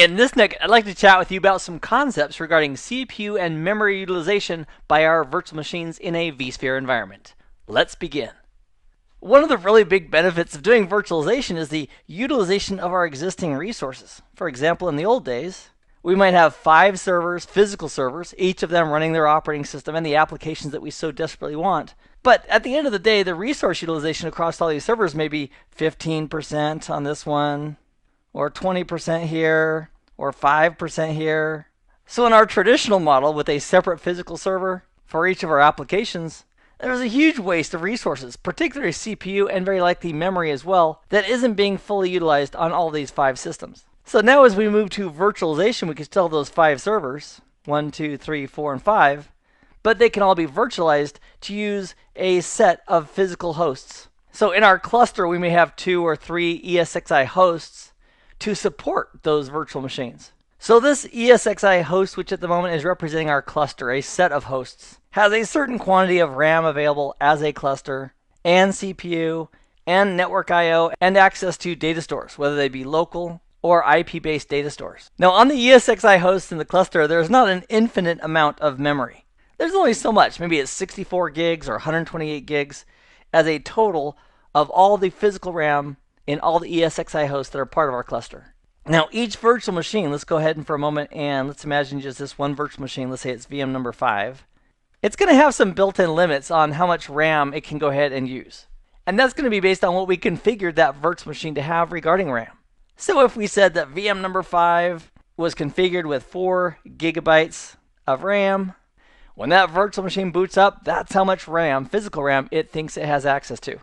In this neck, I'd like to chat with you about some concepts regarding CPU and memory utilization by our virtual machines in a vSphere environment. Let's begin. One of the really big benefits of doing virtualization is the utilization of our existing resources. For example, in the old days, we might have 5 servers, physical servers, each of them running their operating system and the applications that we so desperately want. But at the end of the day, the resource utilization across all these servers may be 15% on this one, or 20% here, or 5% here. So in our traditional model with a separate physical server for each of our applications, there's a huge waste of resources, particularly CPU and very likely memory as well, that isn't being fully utilized on all these 5 systems. So now as we move to virtualization, we can still have those 5 servers, 1, 2, 3, 4, and 5, but they can all be virtualized to use a set of physical hosts. So in our cluster, we may have 2 or 3 ESXi hosts to support those virtual machines. So this ESXi host, which at the moment is representing our cluster, a set of hosts, has a certain quantity of RAM available as a cluster, and CPU, and network I/O, and access to data stores, whether they be local or IP-based data stores. Now on the ESXi hosts in the cluster, there's not an infinite amount of memory. There's only so much. Maybe it's 64 gigs or 128 gigs as a total of all the physical RAM in all the ESXi hosts that are part of our cluster. Now each virtual machine, let's go ahead and for a moment and let's imagine just this one virtual machine. Let's say it's VM number 5. It's going to have some built-in limits on how much RAM it can go ahead and use. And that's going to be based on what we configured that virtual machine to have regarding RAM. So if we said that VM number 5 was configured with 4 gigabytes of RAM, when that virtual machine boots up, that's how much RAM, physical RAM, it thinks it has access to.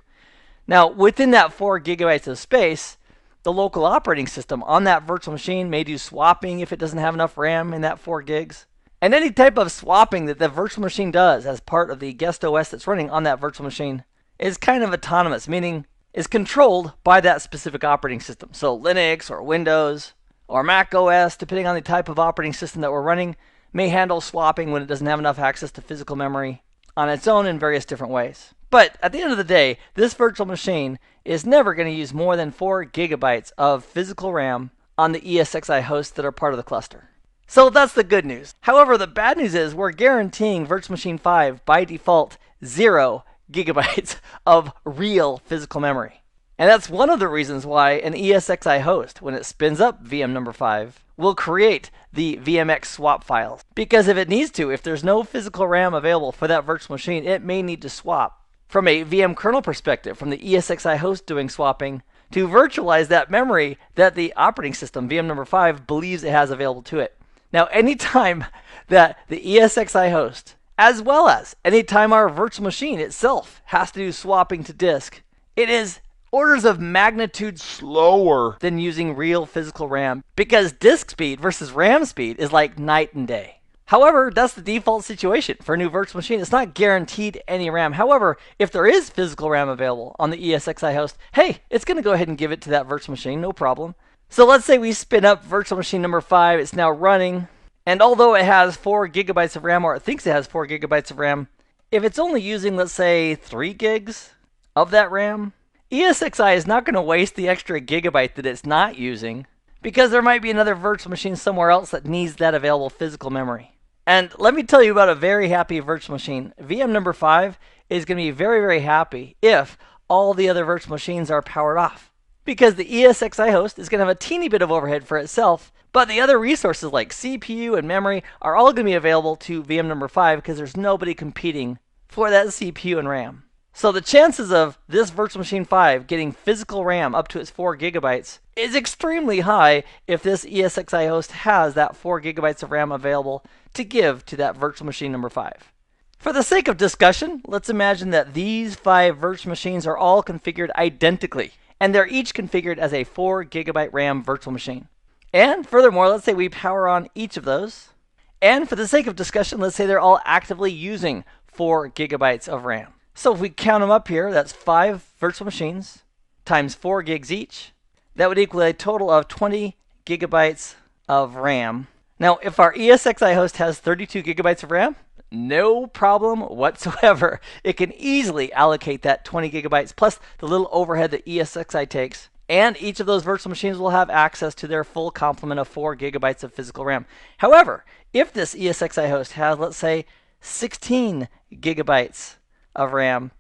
Now, within that 4 gigabytes of space, the local operating system on that virtual machine may do swapping if it doesn't have enough RAM in that 4 gigs. And any type of swapping that the virtual machine does as part of the guest OS that's running on that virtual machine is kind of autonomous, meaning is controlled by that specific operating system. So Linux or Windows or Mac OS, depending on the type of operating system that we're running, may handle swapping when it doesn't have enough access to physical memory on its own in various different ways. But at the end of the day, this virtual machine is never going to use more than 4 gigabytes of physical RAM on the ESXi hosts that are part of the cluster. So that's the good news. However, the bad news is we're guaranteeing virtual machine 5 by default 0 gigabytes of real physical memory. And that's one of the reasons why an ESXi host, when it spins up VM number 5, will create the VMX swap files. Because if it needs to, if there's no physical RAM available for that virtual machine, it may need to swap. From a VM kernel perspective, from the ESXi host doing swapping, to virtualize that memory that the operating system, VM number 5, believes it has available to it. Now, anytime that the ESXi host, as well as anytime our virtual machine itself has to do swapping to disk, it is orders of magnitude slower than using real physical RAM, because disk speed versus RAM speed is like night and day. However, that's the default situation for a new virtual machine. It's not guaranteed any RAM. However, if there is physical RAM available on the ESXi host, hey, it's going to go ahead and give it to that virtual machine, no problem. So let's say we spin up virtual machine number 5. It's now running. And although it has 4 gigabytes of RAM, or it thinks it has 4 gigabytes of RAM, if it's only using, let's say, 3 gigs of that RAM, ESXi is not going to waste the extra gigabyte that it's not using, because there might be another virtual machine somewhere else that needs that available physical memory. And let me tell you about a very happy virtual machine. VM number 5 is going to be very, very happy if all the other virtual machines are powered off, because the ESXi host is going to have a teeny bit of overhead for itself, but the other resources like CPU and memory are all going to be available to VM number 5 because there's nobody competing for that CPU and RAM. So the chances of this virtual machine 5 getting physical RAM up to its 4 gigabytes is extremely high if this ESXi host has that 4 gigabytes of RAM available to give to that virtual machine number 5. For the sake of discussion, let's imagine that these 5 virtual machines are all configured identically, and they're each configured as a 4 gigabyte RAM virtual machine. And furthermore, let's say we power on each of those. And for the sake of discussion, let's say they're all actively using 4 gigabytes of RAM. So if we count them up here, that's 5 virtual machines times 4 gigs each. That would equal a total of 20 gigabytes of RAM. Now, if our ESXi host has 32 gigabytes of RAM, no problem whatsoever. It can easily allocate that 20 gigabytes plus the little overhead that ESXi takes And each of those virtual machines will have access to their full complement of 4 gigabytes of physical RAM. However, if this ESXi host has, let's say, 16 gigabytes of RAM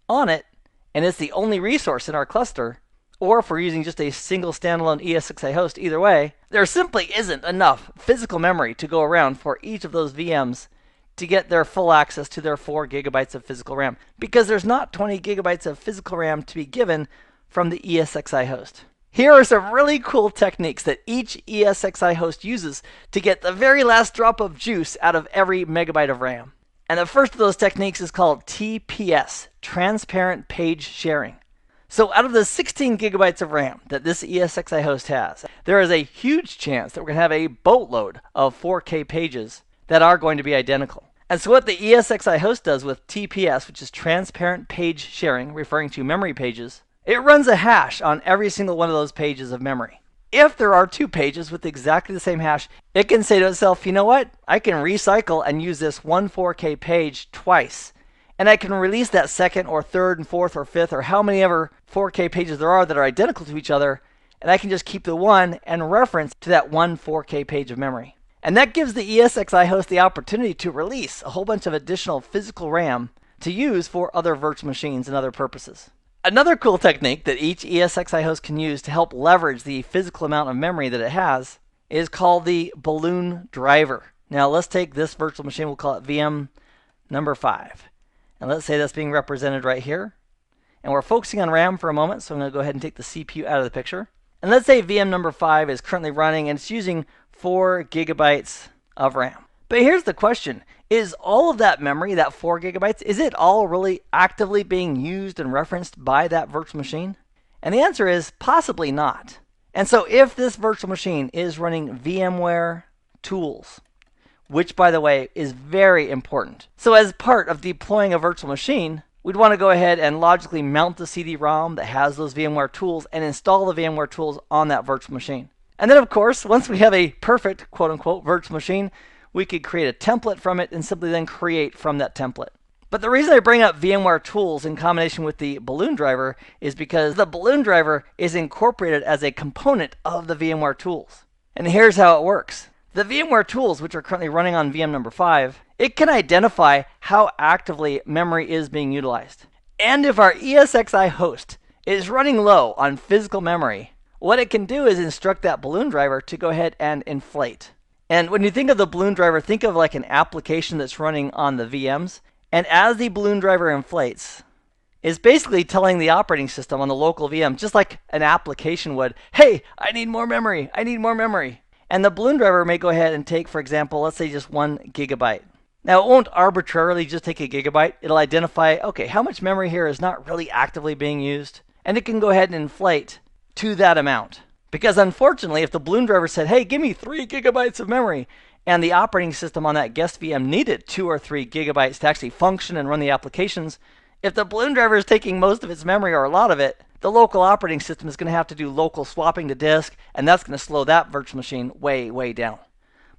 on it, and it's the only resource in our cluster, or if we're using just a single standalone ESXi host, either way, there simply isn't enough physical memory to go around for each of those VMs to get their full access to their 4 gigabytes of physical RAM, because there's not 20 gigabytes of physical RAM to be given from the ESXi host. Here are some really cool techniques that each ESXi host uses to get the very last drop of juice out of every megabyte of RAM. And the first of those techniques is called TPS, Transparent Page Sharing. So out of the 16 gigabytes of RAM that this ESXi host has, there is a huge chance that we're going to have a boatload of 4K pages that are going to be identical. And so what the ESXi host does with TPS, which is Transparent Page Sharing, referring to memory pages, it runs a hash on every single one of those pages of memory. If there are 2 pages with exactly the same hash, it can say to itself, you know what? I can recycle and use this one 4K page twice. And I can release that second or third and fourth or fifth or how many ever 4K pages there are that are identical to each other, and I can just keep the one and reference to that one 4K page of memory. And that gives the ESXi host the opportunity to release a whole bunch of additional physical RAM to use for other virtual machines and other purposes. Another cool technique that each ESXi host can use to help leverage the physical amount of memory that it has is called the balloon driver. Now let's take this virtual machine, we'll call it VM number 5. And let's say that's being represented right here. And we're focusing on RAM for a moment, so I'm going to go ahead and take the CPU out of the picture. And let's say VM number 5 is currently running and it's using 4 gigabytes of RAM. But here's the question. Is all of that memory, that 4 gigabytes, is it all really actively being used and referenced by that virtual machine? And the answer is possibly not. And so if this virtual machine is running VMWARE tools, which by the way is very important. So as part of deploying a virtual machine, we'd want to go ahead and logically mount the CD-ROM that has those VMWARE tools and install the VMWARE tools on that virtual machine. And then of course, once we have a perfect quote-unquote virtual machine, we could create a template from it and simply then create from that template. But the reason I bring up VMWARE tools in combination with the balloon driver is because the balloon driver is incorporated as a component of the VMWARE tools. And here's how it works. The VMWARE tools, which are currently running on VM number 5, it can identify how actively memory is being utilized. And if our ESXi host is running low on physical memory, what it can do is instruct that balloon driver to go ahead and inflate. And when you think of the balloon driver, think of like an application that's running on the VMs. And as the balloon driver inflates, it's basically telling the operating system on the local VM, just like an application would, hey, I need more memory, I need more memory. And the balloon driver may go ahead and take, for example, let's say just 1 gigabyte. Now it won't arbitrarily just take a gigabyte. It'll identify, okay, how much memory here is not really actively being used. And it can go ahead and inflate to that amount. Because unfortunately, if the balloon driver said, hey, give me 3 gigabytes of memory, and the operating system on that guest VM needed 2 or 3 gigabytes to actually function and run the applications, if the balloon driver is taking most of its memory or a lot of it, the local operating system is going to have to do local swapping to disk, and that's going to slow that virtual machine way, way down.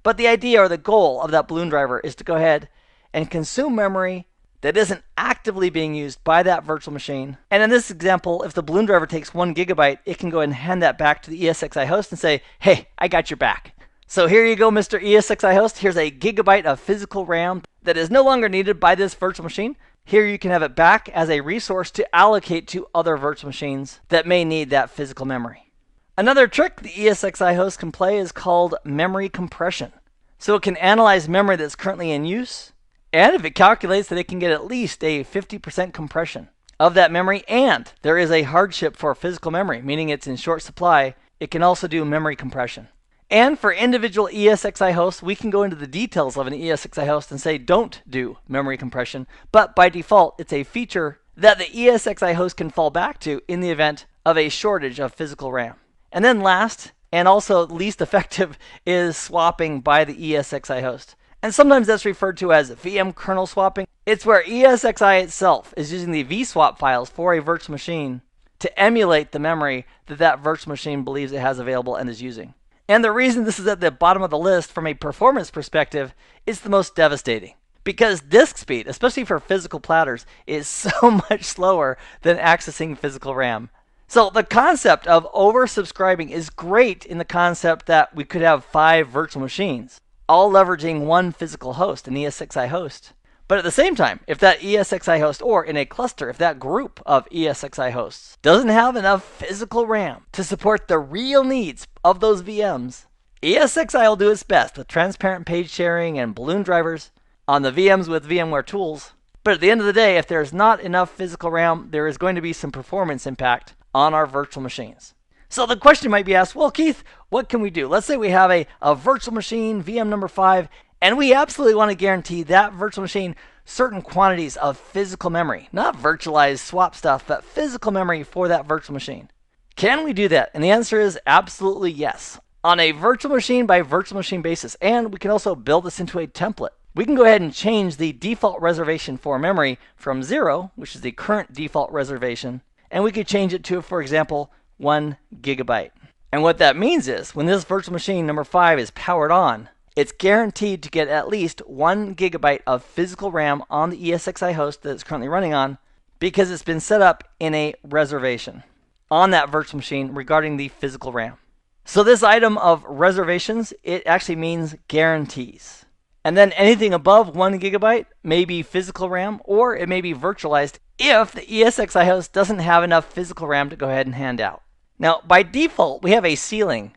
But the idea or the goal of that balloon driver is to go ahead and consume memory that isn't actively being used by that virtual machine. And in this example, if the balloon driver takes 1 gigabyte, it can go ahead and hand that back to the ESXi host and say, hey, I got your back. So here you go, Mr. ESXi host. Here's a gigabyte of physical RAM that is no longer needed by this virtual machine. Here you can have it back as a resource to allocate to other virtual machines that may need that physical memory. Another trick the ESXi host can play is called memory compression. So it can analyze memory that's currently in use, and if it calculates that it can get at least a 50% compression of that memory, and there is a hardship for physical memory, meaning it's in short supply, it can also do memory compression. And for individual ESXi hosts, we can go into the details of an ESXi host and say don't do memory compression, but by default, it's a feature that the ESXi host can fall back to in the event of a shortage of physical RAM. And then last, and also least effective, is swapping by the ESXi host. And sometimes that's referred to as VM kernel swapping. It's where ESXi itself is using the vswap files for a virtual machine to emulate the memory that that virtual machine believes it has available and is using. And the reason this is at the bottom of the list from a performance perspective is the most devastating. Because disk speed, especially for physical platters, is so much slower than accessing physical RAM. So the concept of oversubscribing is great in the concept that we could have 5 virtual machines, all leveraging one physical host, an ESXi host. But at the same time, if that ESXi host, or in a cluster, if that group of ESXi hosts doesn't have enough physical RAM to support the real needs of those VMs, ESXi will do its best with transparent page sharing and balloon drivers on the VMs with VMware tools. But at the end of the day, if there's not enough physical RAM, there is going to be some performance impact on our virtual machines. So the question might be asked, well, Keith, what can we do? Let's say we have a virtual machine, VM number 5, and we absolutely want to guarantee that virtual machine certain quantities of physical memory. Not virtualized swap stuff, but physical memory for that virtual machine. Can we do that? And the answer is absolutely yes. On a virtual machine by virtual machine basis, and we can also build this into a template. We can go ahead and change the default reservation for memory from 0, which is the current default reservation, and we could change it to, for example, 1 gigabyte. And what that means is, when this virtual machine number 5 is powered on, it's guaranteed to get at least 1 gigabyte of physical RAM on the ESXi host that it's currently running on, because it's been set up in a reservation on that virtual machine regarding the physical RAM. So this item of reservations, it actually means guarantees. And then anything above 1 gigabyte may be physical RAM, or it may be virtualized if the ESXi host doesn't have enough physical RAM to go ahead and hand out. Now, by default, we have a ceiling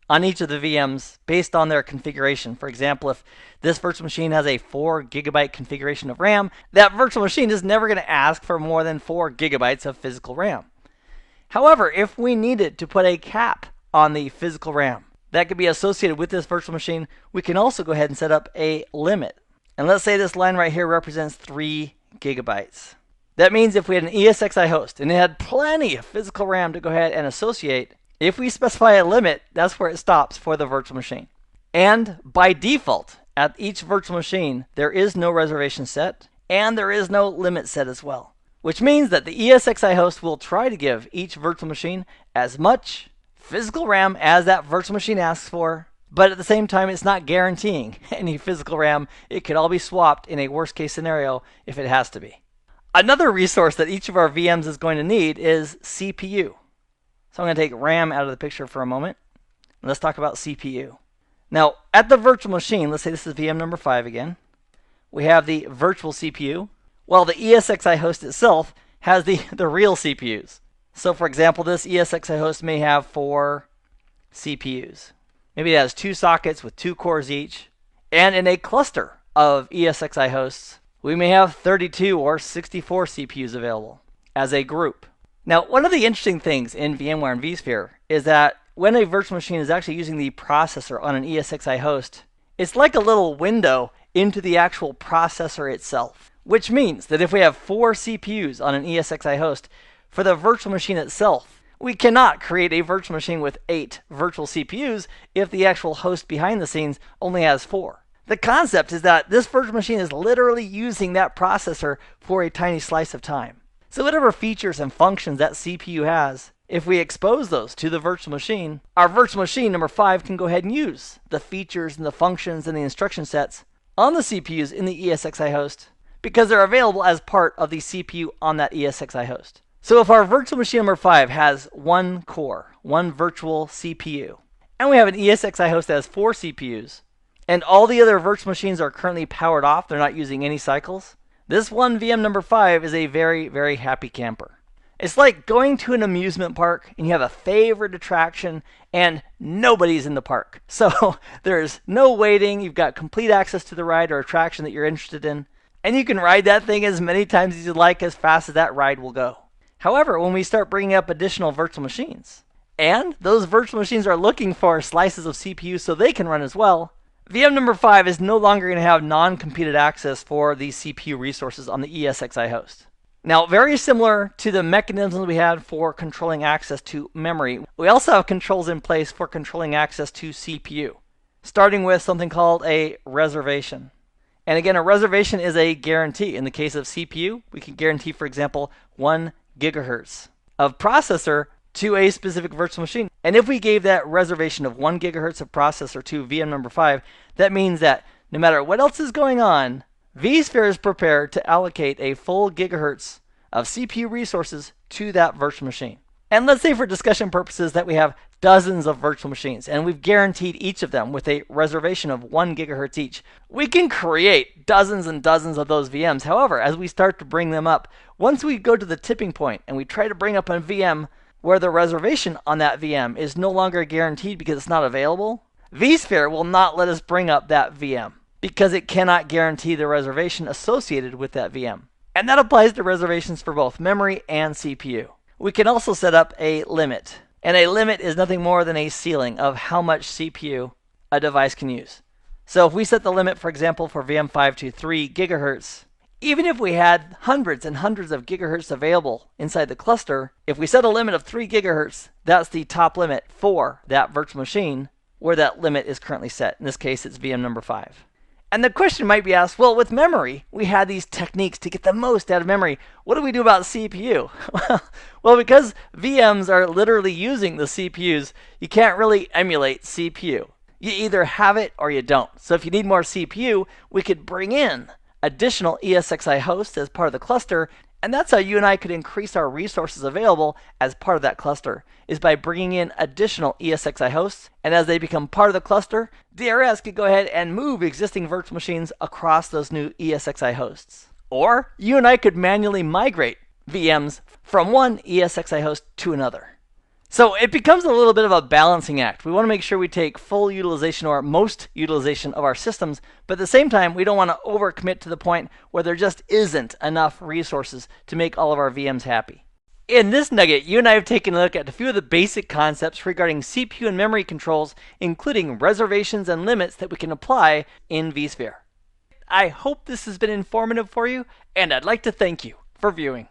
on each of the VMs based on their configuration. For example, if this virtual machine has a 4 gigabyte configuration of RAM, that virtual machine is never going to ask for more than 4 gigabytes of physical RAM. However, if we needed to put a cap on the physical RAM that could be associated with this virtual machine, we can also go ahead and set up a limit. And let's say this line right here represents 3 gigabytes. That means if we had an ESXi host and it had plenty of physical RAM to go ahead and associate, if we specify a limit, that's where it stops for the virtual machine. And by default, at each virtual machine, there is no reservation set, and there is no limit set as well. Which means that the ESXi host will try to give each virtual machine as much physical RAM as that virtual machine asks for, but at the same time, it's not guaranteeing any physical RAM. It could all be swapped in a worst case scenario if it has to be. Another resource that each of our VMs is going to need is CPU. So I'm going to take RAM out of the picture for a moment. And let's talk about CPU. Now, at the virtual machine, let's say this is VM number 5 again. We have the virtual CPU, while the ESXi host itself has the real CPUs. So for example, this ESXi host may have 4 CPUs. Maybe it has 2 sockets with 2 cores each. And in a cluster of ESXi hosts, we may have 32 or 64 CPUs available as a group. Now, one of the interesting things in VMware and vSphere is that when a virtual machine is actually using the processor on an ESXi host, it's like a little window into the actual processor itself. Which means that if we have 4 CPUs on an ESXi host, for the virtual machine itself, we cannot create a virtual machine with 8 virtual CPUs if the actual host behind the scenes only has 4. The concept is that this virtual machine is literally using that processor for a tiny slice of time. So whatever features and functions that CPU has, if we expose those to the virtual machine, our virtual machine number 5 can go ahead and use the features and the functions and the instruction sets on the CPUs in the ESXi host because they're available as part of the CPU on that ESXi host. So if our virtual machine number 5 has 1 core, 1 virtual CPU, and we have an ESXi host that has 4 CPUs, and all the other virtual machines are currently powered off, they're not using any cycles, this one VM number 5 is a very, very happy camper. It's like going to an amusement park and you have a favorite attraction and nobody's in the park. So there's no waiting, you've got complete access to the ride or attraction that you're interested in, and you can ride that thing as many times as you like, as fast as that ride will go. However, when we start bringing up additional virtual machines, and those virtual machines are looking for slices of CPU so they can run as well, VM number 5 is no longer going to have non-competed access for these CPU resources on the ESXi host. Now, very similar to the mechanisms we had for controlling access to memory, we also have controls in place for controlling access to CPU, starting with something called a reservation. And again, a reservation is a guarantee. In the case of CPU, we can guarantee, for example, 1 gigahertz of processor to a specific virtual machine. And if we gave that reservation of 1 gigahertz of processor to VM number 5, that means that no matter what else is going on, vSphere is prepared to allocate a full gigahertz of CPU resources to that virtual machine. And let's say for discussion purposes that we have dozens of virtual machines, and we've guaranteed each of them with a reservation of 1 gigahertz each. We can create dozens and dozens of those VMs. However, as we start to bring them up, once we go to the tipping point and we try to bring up a VM where the reservation on that VM is no longer guaranteed because it's not available, vSphere will not let us bring up that VM because it cannot guarantee the reservation associated with that VM. And that applies to reservations for both memory and CPU. We can also set up a limit. And a limit is nothing more than a ceiling of how much CPU a device can use. So if we set the limit, for example, for VM5 to 3 gigahertz, even if we had hundreds and hundreds of gigahertz available inside the cluster, if we set a limit of 3 gigahertz, that's the top limit for that virtual machine where that limit is currently set. In this case, it's VM number 5. And the question might be asked, well, with memory, we had these techniques to get the most out of memory. What do we do about CPU? Well, because VMs are literally using the CPUs, you can't really emulate CPU. You either have it or you don't. So if you need more CPU, we could bring in additional ESXi hosts as part of the cluster, and that's how you and I could increase our resources available as part of that cluster, is by bringing in additional ESXi hosts, and as they become part of the cluster, DRS could go ahead and move existing virtual machines across those new ESXi hosts. Or you and I could manually migrate VMs from one ESXi host to another. So it becomes a little bit of a balancing act. We want to make sure we take full utilization or most utilization of our systems, but at the same time, we don't want to overcommit to the point where there just isn't enough resources to make all of our VMs happy. In this nugget, you and I have taken a look at a few of the basic concepts regarding CPU and memory controls, including reservations and limits that we can apply in vSphere. I hope this has been informative for you, and I'd like to thank you for viewing.